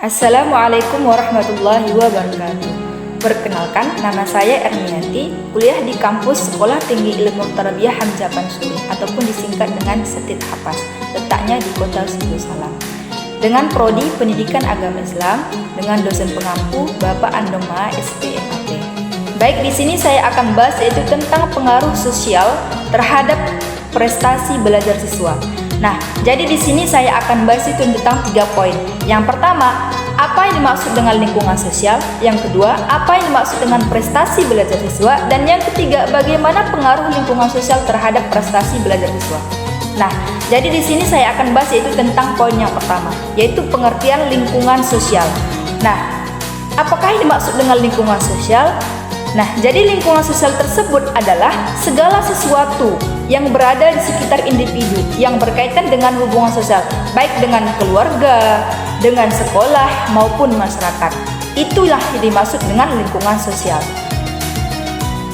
Assalamualaikum warahmatullahi wabarakatuh. Perkenalkan, nama saya Ernianti, kuliah di kampus Sekolah Tinggi Ilmu Tarbiyah Hamzah Pansuri ataupun disingkat dengan Setit Hapas, letaknya di Kota Sidosalam. Dengan prodi Pendidikan Agama Islam dengan dosen pengampu Bapak Andoma SPMAT. Baik, di sini saya akan bahas yaitu tentang pengaruh sosial terhadap prestasi belajar siswa. Nah, jadi di sini saya akan bahas itu tentang 3 poin. Yang pertama, apa yang dimaksud dengan lingkungan sosial? Yang kedua, apa yang dimaksud dengan prestasi belajar siswa? Dan yang ketiga, bagaimana pengaruh lingkungan sosial terhadap prestasi belajar siswa? Nah, jadi di sini saya akan bahas yaitu tentang poin yang pertama, yaitu pengertian lingkungan sosial. Nah, apakah yang dimaksud dengan lingkungan sosial? Nah, jadi lingkungan sosial tersebut adalah segala sesuatu yang berada di sekitar individu yang berkaitan dengan hubungan sosial, baik dengan keluarga, dengan sekolah, maupun masyarakat. Itulah yang dimaksud dengan lingkungan sosial.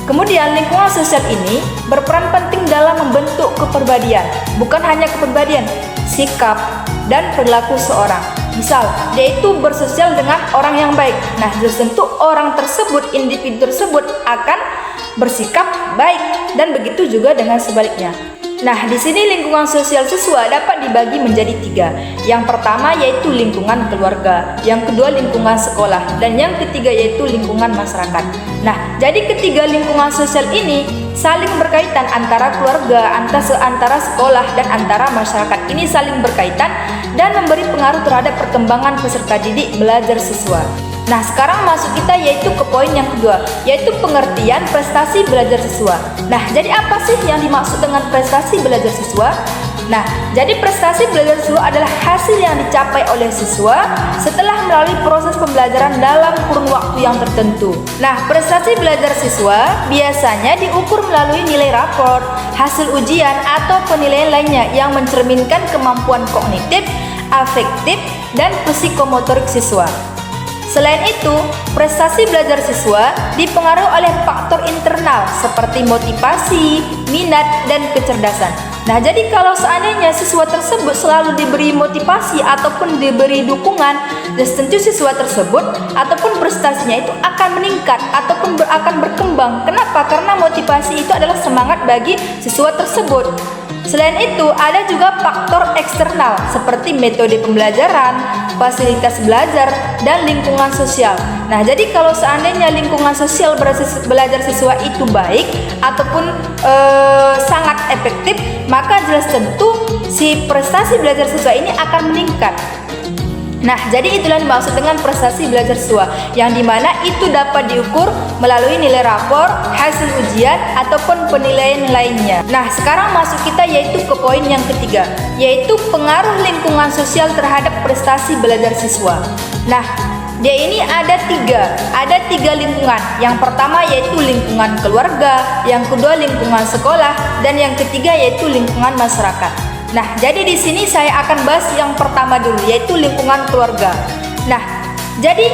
Kemudian lingkungan sosial ini berperan penting dalam membentuk kepribadian, bukan hanya kepribadian, sikap dan perilaku seorang. Misal, dia itu bersosial dengan orang yang baik. Nah, tentu orang tersebut, individu tersebut akan bersikap baik dan begitu juga dengan sebaliknya. Nah, di sini lingkungan sosial siswa dapat dibagi menjadi 3. Yang pertama yaitu lingkungan keluarga, yang kedua lingkungan sekolah, dan yang ketiga yaitu lingkungan masyarakat. Nah, jadi ketiga lingkungan sosial ini saling berkaitan antara keluarga, antara sekolah, dan antara masyarakat. Ini saling berkaitan dan memberi pengaruh terhadap perkembangan peserta didik belajar siswa. Nah, sekarang masuk kita yaitu ke poin yang kedua, yaitu pengertian prestasi belajar siswa. Nah, jadi apa sih yang dimaksud dengan prestasi belajar siswa? Nah, jadi prestasi belajar siswa adalah hasil yang dicapai oleh siswa setelah melalui proses pembelajaran dalam kurun waktu yang tertentu. Nah, prestasi belajar siswa biasanya diukur melalui nilai rapor, hasil ujian, atau penilaian lainnya yang mencerminkan kemampuan kognitif, afektif, dan psikomotorik siswa. Selain itu, prestasi belajar siswa dipengaruhi oleh faktor internal seperti motivasi, minat, dan kecerdasan. Nah, jadi kalau seandainya siswa tersebut selalu diberi motivasi ataupun diberi dukungan, tentu siswa tersebut ataupun prestasinya itu akan meningkat ataupun akan berkembang. Kenapa? Karena motivasi itu adalah semangat bagi siswa tersebut. Selain itu, ada juga faktor eksternal seperti metode pembelajaran, fasilitas belajar, dan lingkungan sosial. Nah, jadi kalau seandainya lingkungan sosial belajar siswa itu baik ataupun sangat efektif, maka jelas tentu si prestasi belajar siswa ini akan meningkat. Nah, jadi itulah dimaksud dengan prestasi belajar siswa, yang dimana itu dapat diukur melalui nilai rapor, hasil ujian, ataupun penilaian lainnya. Nah, sekarang masuk kita yaitu ke poin yang ketiga, yaitu pengaruh lingkungan sosial terhadap prestasi belajar siswa. Nah, dia ini ada tiga lingkungan. Yang pertama yaitu lingkungan keluarga, yang kedua lingkungan sekolah, dan yang ketiga yaitu lingkungan masyarakat. Nah, jadi di sini saya akan bahas yang pertama dulu, yaitu lingkungan keluarga. Nah, jadi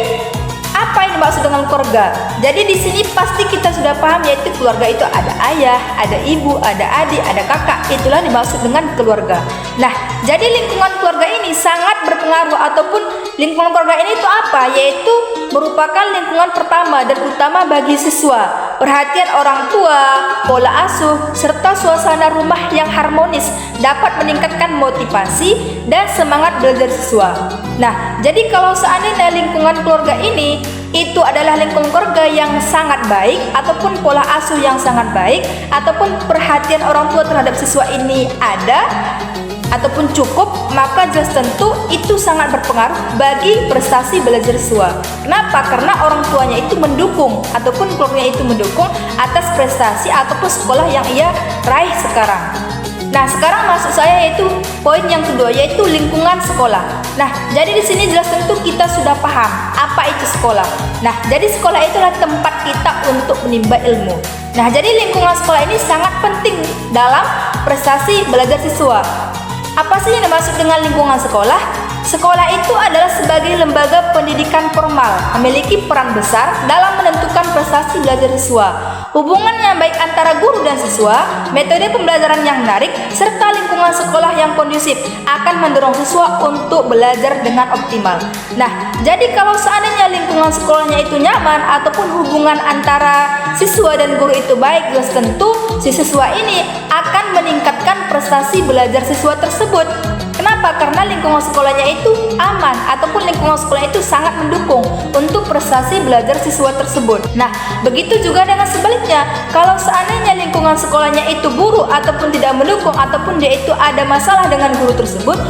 apa yang dimaksud dengan keluarga? Jadi di sini pasti kita sudah paham, yaitu keluarga itu ada ayah, ada ibu, ada adik, ada kakak. Itulah dimaksud dengan keluarga. Nah, jadi lingkungan keluarga ini sangat berpengaruh, ataupun lingkungan keluarga ini itu apa? Yaitu merupakan lingkungan pertama dan utama bagi siswa. Perhatian orang tua, pola asuh, serta suasana rumah yang harmonis dapat meningkatkan motivasi dan semangat belajar siswa. Nah, jadi kalau seandainya lingkungan keluarga ini itu adalah lingkungan keluarga yang sangat baik, ataupun pola asuh yang sangat baik, ataupun perhatian orang tua terhadap siswa ini ada ataupun cukup, maka jelas tentu itu sangat berpengaruh bagi prestasi belajar siswa. Kenapa? Karena orang tuanya itu mendukung ataupun keluarganya itu mendukung atas prestasi ataupun sekolah yang ia raih sekarang. Nah, sekarang maksud saya yaitu poin yang kedua, yaitu lingkungan sekolah. Nah, jadi di sini jelas tentu kita sudah paham apa itu sekolah. Nah, jadi sekolah itulah tempat kita untuk menimba ilmu. Nah, jadi lingkungan sekolah ini sangat penting dalam prestasi belajar siswa. Apa sih yang dimaksud dengan lingkungan sekolah? Sekolah itu adalah sebagai lembaga pendidikan formal, memiliki peran besar dalam menentukan prestasi belajar siswa. hubungan yang baik antara guru dan siswa, metode pembelajaran yang menarik, serta lingkungan sekolah yang kondusif akan mendorong siswa untuk belajar dengan optimal. Nah, jadi kalau seandainya lingkungan sekolahnya itu nyaman ataupun hubungan antara siswa dan guru itu baik, jelas tentu si siswa ini akan meningkatkan prestasi belajar siswa tersebut. Kenapa? Karena lingkungan sekolahnya itu aman ataupun lingkungan sekolah itu sangat mendukung untuk prestasi belajar siswa tersebut. Nah, begitu juga dengan sebaliknya. Kalau seandainya lingkungan sekolahnya itu buruk ataupun tidak mendukung ataupun dia itu ada masalah dengan guru tersebut,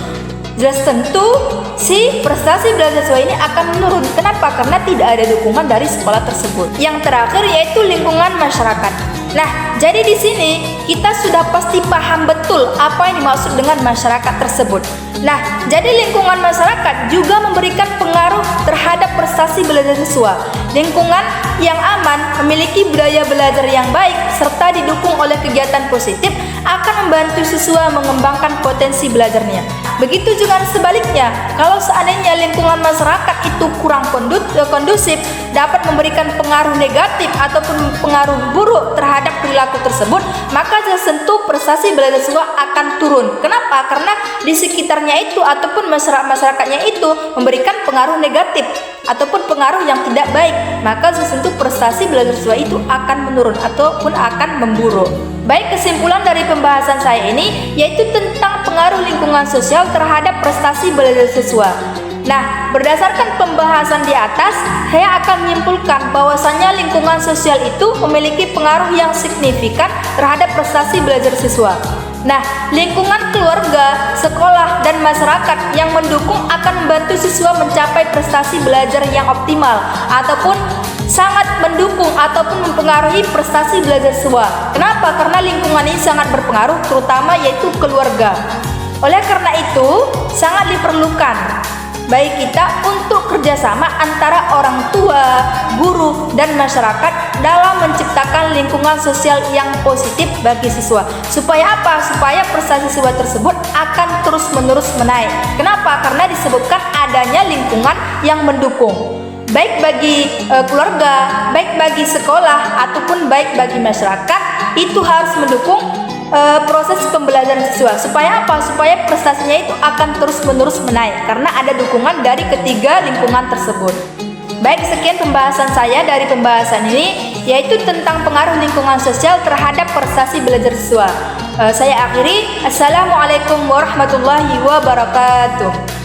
jelas tentu si prestasi belajar siswa ini akan menurun. Kenapa? Karena tidak ada dukungan dari sekolah tersebut. Yang terakhir yaitu lingkungan masyarakat. Nah, jadi di sini kita sudah pasti paham betul apa yang dimaksud dengan masyarakat tersebut. Nah, jadi lingkungan masyarakat juga memberikan pengaruh terhadap prestasi belajar siswa. Lingkungan yang aman, memiliki budaya belajar yang baik, serta didukung oleh kegiatan positif akan membantu siswa mengembangkan potensi belajarnya. Begitu juga sebaliknya, kalau seandainya lingkungan masyarakat itu kurang kondusif, dapat memberikan pengaruh negatif ataupun pengaruh buruk terhadap perilaku tersebut, maka tentu prestasi belajar siswa akan turun. Kenapa? Karena di sekitarnya itu ataupun masyarakatnya itu memberikan pengaruh negatif ataupun pengaruh yang tidak baik, maka tentu prestasi belajar siswa itu akan menurun ataupun akan memburuk. Baik, kesimpulan dari pembahasan saya ini yaitu tentang pengaruh lingkungan sosial terhadap prestasi belajar siswa. Nah, berdasarkan pembahasan di atas, saya akan menyimpulkan bahwasannya lingkungan sosial itu memiliki pengaruh yang signifikan terhadap prestasi belajar siswa. Nah, lingkungan keluarga, sekolah, dan masyarakat yang mendukung akan membantu siswa mencapai prestasi belajar yang optimal ataupun sangat mendukung ataupun mempengaruhi prestasi belajar siswa. Kenapa? Karena lingkungan ini sangat berpengaruh, terutama yaitu keluarga. Oleh karena itu, sangat diperlukan baik kita untuk kerjasama antara orang tua, guru, dan masyarakat dalam menciptakan lingkungan sosial yang positif bagi siswa. Supaya apa? Supaya prestasi siswa tersebut akan terus-menerus menaik. Kenapa? Karena disebabkan adanya lingkungan yang mendukung. Baik bagi keluarga, baik bagi sekolah, ataupun baik bagi masyarakat, itu harus mendukung proses pembelajaran siswa. Supaya apa? Supaya prestasinya itu akan terus-menerus menaik karena ada dukungan dari ketiga lingkungan tersebut. Baik, sekian pembahasan saya dari pembahasan ini, yaitu tentang pengaruh lingkungan sosial terhadap prestasi belajar siswa. Saya akhiri. Assalamualaikum warahmatullahi wabarakatuh.